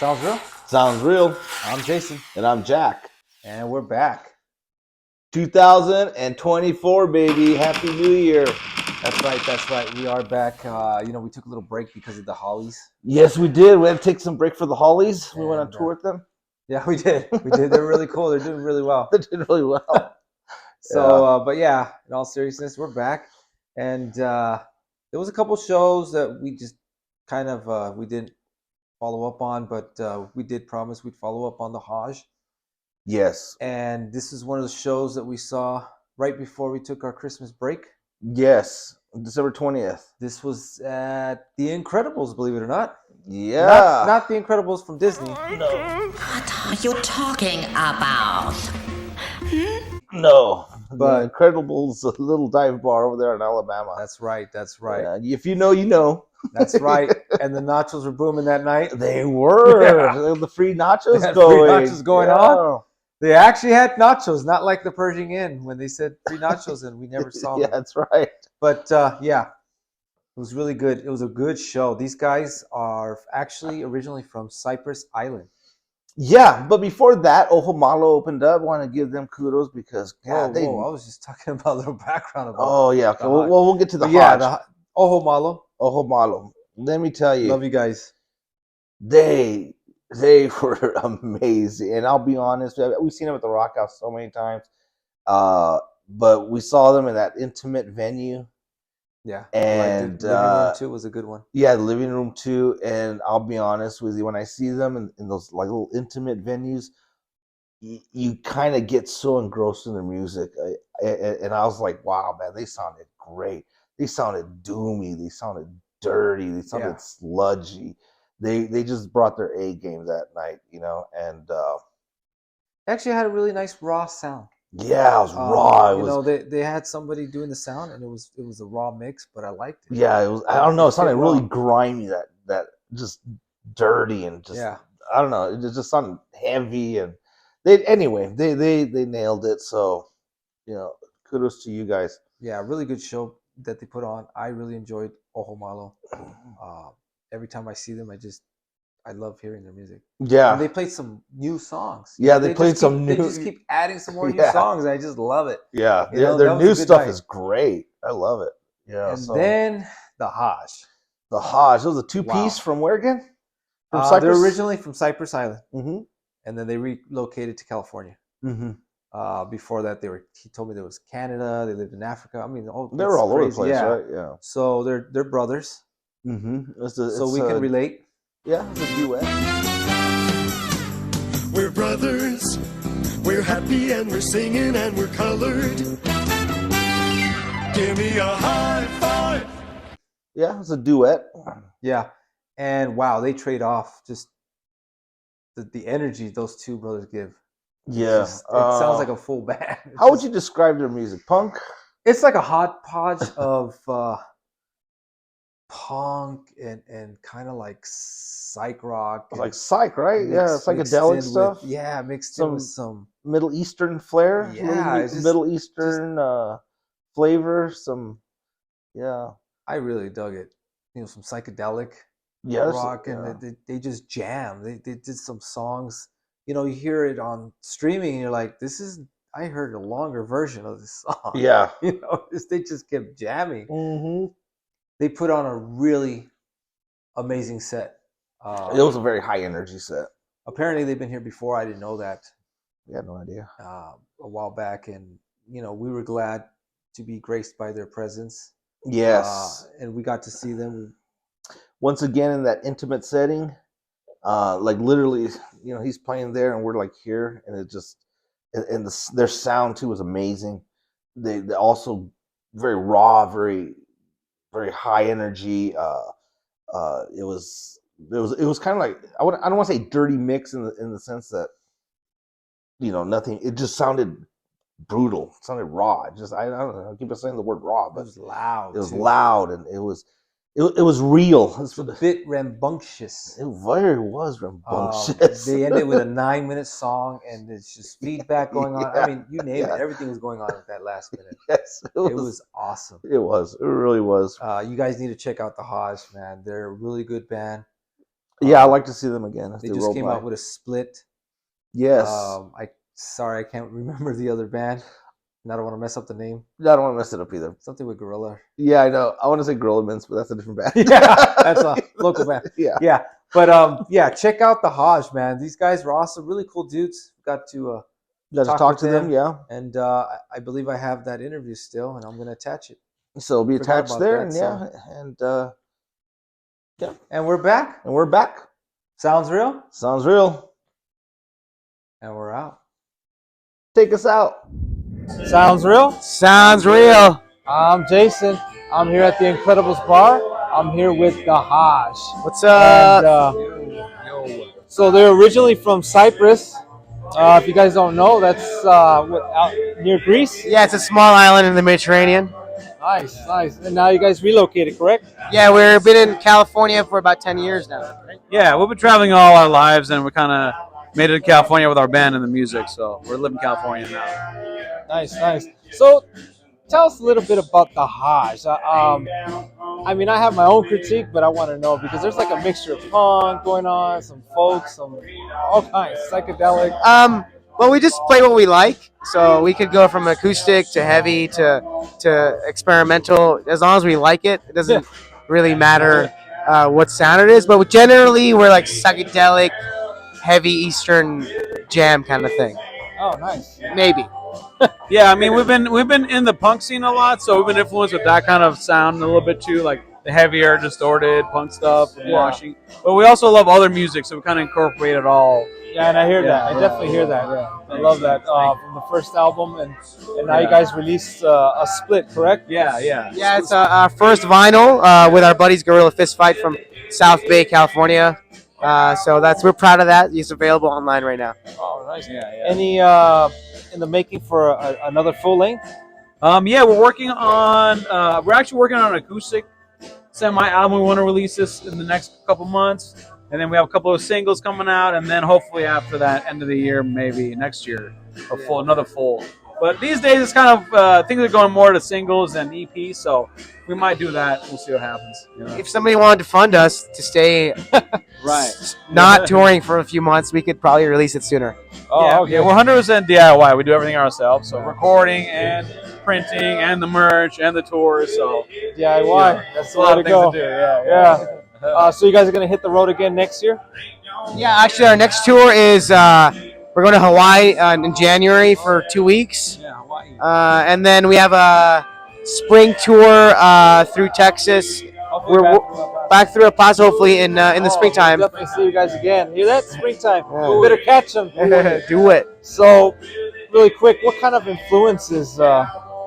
Sounds real? Sounds real. I'm Jason. And I'm Jack. And we're back. 2024, baby. Happy New Year. That's right. We are back. We took a little break because of the Hollies. Yes, we did. We had to take some break for the Hollies. We went on And, tour with them. Yeah, we did. They're really cool. They're doing really well. They did really well. But yeah, in all seriousness, we're back. And there was a couple shows that we just kind of we didn't follow up on, but we did promise we'd follow up on the Hajj. Yes. And this is one of the shows that we saw right before we took our Christmas break. Yes. December 20th. This was at The Incredibles, believe it or not. Yeah. Not The Incredibles from Disney. No. What are you talking about? No. But The Incredibles, a little dive bar over there in Alabama. That's right. If you know, you know. That's right. And the nachos were booming that night. They were. Yeah. The free nachos Free going. nachos going on. They actually had nachos, not like the Pershing Inn when they said free nachos and we never saw them. Yeah, that's right. But yeah, it was really good. It was a good show. These guys are actually originally from Cypress Island. Yeah, but before that, Ojo Malo opened up. I want to give them kudos because God, whoa, I was just talking about a little background about. Oh yeah, okay. We'll get to the Hajj. Yeah, the Ojo Malo. Ojo Malo. Let me tell you, Love you guys. They were amazing, and I'll be honest, we've seen them at the Rock House so many times, but we saw them in that intimate venue. Yeah, and the living room too was a good one. Yeah, the living room too. And I'll be honest with you, when I see them in those like little intimate venues, you kind of get so engrossed in the music. And I was like, wow, man, they sounded great. They sounded doomy. They sounded dirty. They sounded sludgy. They just brought their A game that night, and actually had a really nice raw sound. Yeah, it was raw. They had somebody doing the sound, and it was a raw mix, but I liked it. Yeah, it was. I don't know. It sounded really grimy. That just dirty and just. Yeah. I don't know. It just sounded heavy, and they nailed it. So, kudos to you guys. Yeah, really good show that they put on. I really enjoyed Ojo Malo. Every time I see them, I love hearing their music. Yeah. And they played some new songs. Yeah, they played some new. They just keep adding some more new songs, and I just love it. Yeah, their new stuff is great. I love it. Yeah. And then the Hajj. The Hajj. It was a two-piece from where again? From Cyprus? They're originally from Cypress Island. Mm-hmm. And then they relocated to California. Mm-hmm. Before that, he told me there was Canada. They lived in Africa. I mean, they were all over the place, right? Yeah. So they're brothers. Mm-hmm. So we can relate. Yeah, it's a duet. We're brothers. We're happy and we're singing and we're colored. Give me a high five. Yeah, it's a duet. Yeah, and wow, they trade off just the energy those two brothers give. Yeah, it sounds like a full band. How would you describe their music? Punk? It's like a hodgepodge of punk and kind of like psych rock. Like psych, right? Yeah, psychedelic stuff. Mixed in with some Middle Eastern flair. Yeah, Middle Eastern flavor. I really dug it. Some psychedelic rock, and they just jam. They did some songs. You hear it on streaming, and you're like, I heard a longer version of this song. Yeah. They just kept jamming. Mm-hmm. They put on a really amazing set. It was a very high energy set. Apparently, they've been here before. I didn't know that. We had no idea. A while back, and we were glad to be graced by their presence. Yes. And we got to see them once again in that intimate setting. Like literally, he's playing there, and we're like here, and it just, and their sound too was amazing. They also very raw, very very high energy. It was kind of like I don't want to say dirty mix in the sense that nothing. It just sounded brutal. It sounded raw. I don't know. I keep saying the word raw, but it was loud. It was loud, and it was real. It's a bit rambunctious. It very was rambunctious. They ended with a 9-minute song, and it's just feedback going on. I mean, you name it. Everything was going on at that last minute. Yes, it was awesome. It was. It really was. You guys need to check out the Hajj, man. They're a really good band. Yeah, I'd like to see them again. They just came out with a split. Yes. I can't remember the other band. And I don't want to mess up the name. I don't want to mess it up either. Something with Gorilla. Yeah, I know. I want to say Gorilla Mints, but that's a different band. Yeah, that's a local band. Yeah. But check out the Hajj, man. These guys were awesome, really cool dudes. Got to talk to them, yeah. And I believe I have that interview still, and I'm gonna attach it. So it'll be attached there, And we're back. Sounds real. Sounds real. And we're out. Take us out. Sounds real. Sounds real. I'm Jason. I'm here at the Incredibles Bar. I'm here with the Hajj. What's up? And, so they're originally from Cyprus. If you guys don't know, that's out near Greece. Yeah, it's a small island in the Mediterranean. Nice. And now you guys relocated, correct? Yeah, we've been in California for about 10 years now. Yeah, we've been traveling all our lives, and we kind of made it to California with our band and the music, so we're living in California now. Nice. So tell us a little bit about the Hajj. I mean, I have my own critique, but I want to know because there's like a mixture of punk going on, some folk, some all kinds, psychedelic. Well, we just play what we like, so we could go from acoustic to heavy to experimental. As long as we like it, it doesn't really matter what sound it is. But generally, we're like psychedelic, heavy Eastern jam kind of thing. Oh, nice. Maybe. Yeah, I mean, we've been in the punk scene a lot, so we've been influenced with that kind of sound a little bit too, like the heavier, distorted punk stuff and washing. But we also love other music, so we kind of incorporate it all. Yeah, and I hear that. I definitely hear that. Yeah. I love that from the first album, and now you guys released a split, correct? Yeah. Yeah, it's our first vinyl with our buddies Gorilla Fist Fight from South Bay, California. So we're proud of that. It's available online right now. Oh, nice. Yeah. Any in the making for another full length? Yeah, we're actually working on an acoustic semi-album. We want to release this in the next couple months. And then we have a couple of singles coming out, and then hopefully after that, end of the year, maybe next year, another full. But these days, it's kind of things are going more to singles and EP, so we might do that. We'll see what happens. You know? If somebody wanted to fund us to stay not touring for a few months, we could probably release it sooner. Oh, okay. We're 100% DIY. We do everything ourselves, so recording and printing and the merch and the tours. So DIY. That's a lot of things to do. Yeah. So you guys are gonna hit the road again next year? Yeah, actually, our next tour is we're going to Hawaii in January for 2 weeks. Yeah, Hawaii. And then we have a spring tour through Texas. We're back through El Paso, hopefully in the springtime. We'll definitely see you guys again. Hear that? Springtime. You better catch them. Do it. So, really quick, what kind of influences,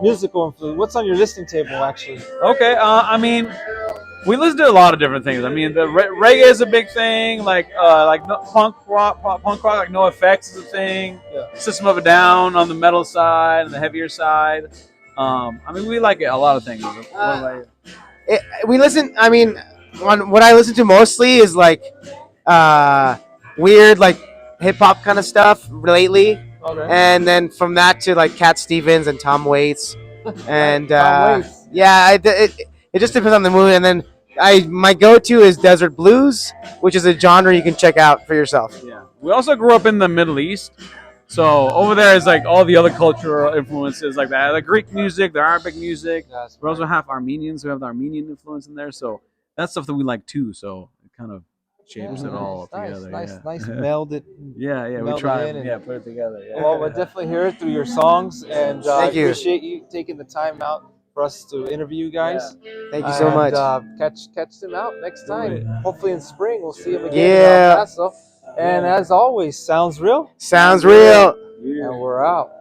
musical influence? What's on your listening table, actually? Okay. I mean, we listen to a lot of different things. I mean, the reggae is a big thing. Like punk rock, like No Effects is a thing. Yeah. System of a Down on the metal side and the heavier side. I mean, we like a lot of things. We listen. I mean, what I listen to mostly is like weird, like hip hop kind of stuff lately. Okay. And then from that to like Cat Stevens and Tom Waits, and Tom Waits. Yeah, it just depends on the mood. And then my go-to is Desert Blues, which is a genre you can check out for yourself. Yeah. We also grew up in the Middle East, so over there is like all the other cultural influences, like the Greek music, the Arabic music. We also have Armenians. We have the Armenian influence in there, so that's stuff that we like too. So it kind of shapes it all together. Nice, meld it. Yeah, we try put it together. Yeah. Well, we'll definitely hear it through your songs, and Thank you. Appreciate you taking the time out for us to interview you guys. Yeah. Thank you so much. Catch them out next time. Hopefully in spring we'll see them again. Yeah. In El Paso. And as always, sounds real. Sounds real. And we're out.